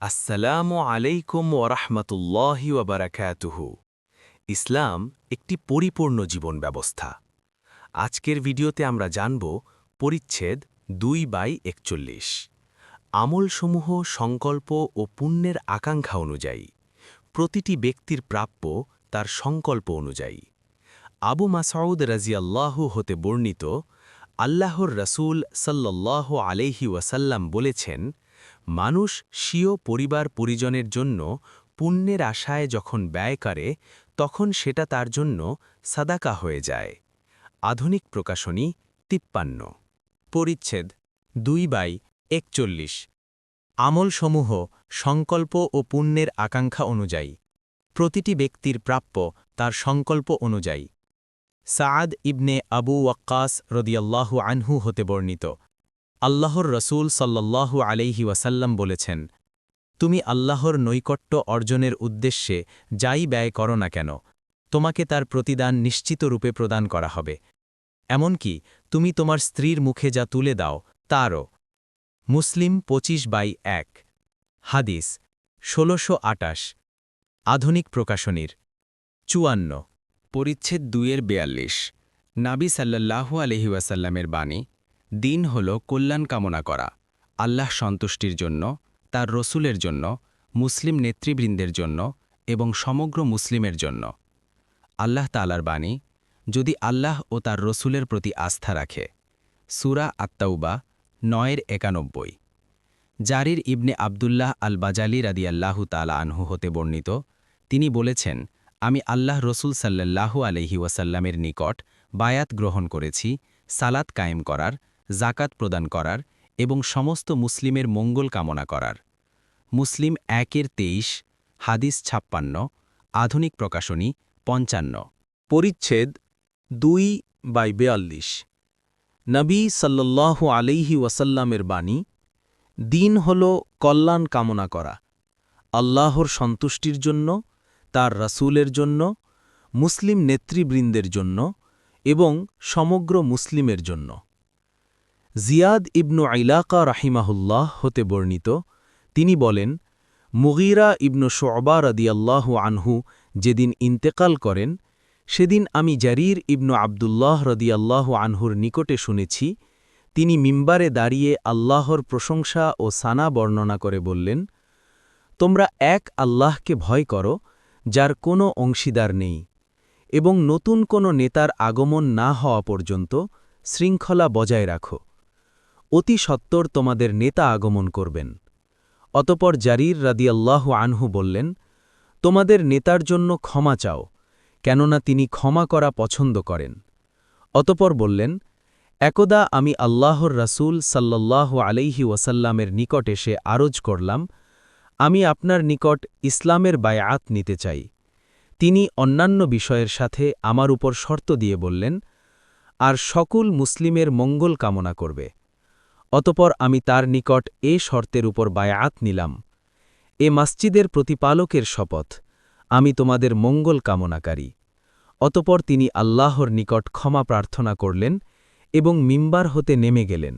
আসসালামু আলাইকুম ওরহমতুল্লাহি ওবরাকাতুহু। ইসলাম একটি পরিপূর্ণ জীবন ব্যবস্থা। আজকের ভিডিওতে আমরা জানব পরিচ্ছেদ 2/41, আমলসমূহ সংকল্প ও পুণ্যের আকাঙ্ক্ষা অনুযায়ী, প্রতিটি ব্যক্তির প্রাপ্য তার সংকল্প অনুযায়ী। আবু মাসউদ রাজিয়াল্লাহু হতে বর্ণিত, আল্লাহর রসুল সাল্লাল্লাহু আলাইহি ওয়াসাল্লাম বলেছেন, মানুষ স্বীয় পরিবার পরিজনের জন্য পুণ্যের আশায় যখন ব্যয় করে তখন সেটা তার জন্য সাদাকা হয়ে যায়। আধুনিক প্রকাশনী 53। পরিচ্ছেদ 2/41, আমলসমূহ সংকল্প ও পুণ্যের আকাঙ্ক্ষা অনুযায়ী, প্রতিটি ব্যক্তির প্রাপ্য তার সংকল্প অনুযায়ী। সাআদ ইবনে আবু ওয়াক্কাস রদিয়াল্লাহু আনহু হতে বর্ণিত, আল্লাহর রসুল সাল্লাল্লাহু আলাইহি ওয়াসাল্লাম বলেছেন, তুমি আল্লাহর নৈকট্য অর্জনের উদ্দেশ্যে যাই ব্যয় করো না কেন, তোমাকে তার প্রতিদান নিশ্চিত রূপে প্রদান করা হবে। এমনকি তুমি তোমার স্ত্রীর মুখে যা তুলে দাও তারও। মুসলিম 25/1, হাদিস 1628, আধুনিক প্রকাশনীর 54। পরিচ্ছেদ 2/42, নাবী সাল্লাল্লাহু আলাইহি ওয়াসাল্লামের বাণী, দিন হল কল্যাণ কামনা করা, আল্লাহ সন্তুষ্টির জন্য, তার রসুলের জন্য, মুসলিম নেতৃবৃন্দের জন্য এবং সমগ্র মুসলিমের জন্য। আল্লাহ তাআলার বাণী, যদি আল্লাহ ও তার রসুলের প্রতি আস্থা রাখে। সূরা আত-তাওবা 9:91। জারির ইবনে আবদুল্লাহ আল বাজালি রাদিয়াল্লাহু তাআলা আনহু হতে বর্ণিত, তিনি বলেছেন, আমি আল্লাহ রসুল সাল্লাল্লাহু আলাইহি ওয়াসাল্লামের নিকট বায়াত গ্রহণ করেছি সালাত কায়েম করার, জাকাত প্রদান করার এবং সমস্ত মুসলিমের মঙ্গল কামনা করার। মুসলিম 1:23, হাদিস 56, আধুনিক প্রকাশনী 55। পরিচ্ছেদ 2/42, নবী সাল্লাল্লাহু আলাইহি ওয়াসাল্লামের বাণী, দিন হল কল্যাণ কামনা করা, আল্লাহর সন্তুষ্টির জন্য, তার রাসূলের জন্য, মুসলিম নেতৃবৃন্দের জন্য এবং সমগ্র মুসলিমের জন্য। জিয়াদ ইবনু ইলাকা রাহিমাহুল্লাহ হতে বর্ণিত, তিনি বলেন, মুগীরা ইবনু শু'বা রাদিয়াল্লাহু আনহু যেদিন ইন্তেকাল করেন, সেদিন আমি জারির ইবনু আবদুল্লাহ রাদিয়াল্লাহু আনহুর নিকটে শুনেছি, তিনি মিম্বারে দাঁড়িয়ে আল্লাহর প্রশংসা ও সানা বর্ণনা করে বললেন, তোমরা এক আল্লাহকে ভয় করো, যার কোনো অংশীদার নেই, এবং নতুন কোনো নেতার আগমন না হওয়া পর্যন্ত শৃঙ্খলা বজায় রাখো। অতি সত্বর তোমাদের নেতা আগমন করবেন। অতপর জারির রাদিয়াল্লাহু আনহু বললেন, তোমাদের নেতার জন্য ক্ষমা চাও, কেননা তিনি ক্ষমা করা পছন্দ করেন। অতপর বললেন, একদা আমি আল্লাহর রাসূল সাল্লাল্লাহু আলাইহি ওয়াসাল্লামের নিকট এসে আরজ করলাম, আমি আপনার নিকট ইসলামের বায়আত নিতে চাই। তিনি অন্যান্য বিষয়ের সাথে আমার উপর শর্ত দিয়ে বললেন, আর সকল মুসলিমের মঙ্গল কামনা করবে। অতপর আমি তার নিকট এ শর্তের উপর বায়আত নিলাম, এ মসজিদের প্রতিপালকের শপথ, আমি তোমাদের মঙ্গল কামনাকারী। অতপর তিনি আল্লাহর নিকট ক্ষমা প্রার্থনা করলেন এবং মিম্বার হতে নেমে গেলেন।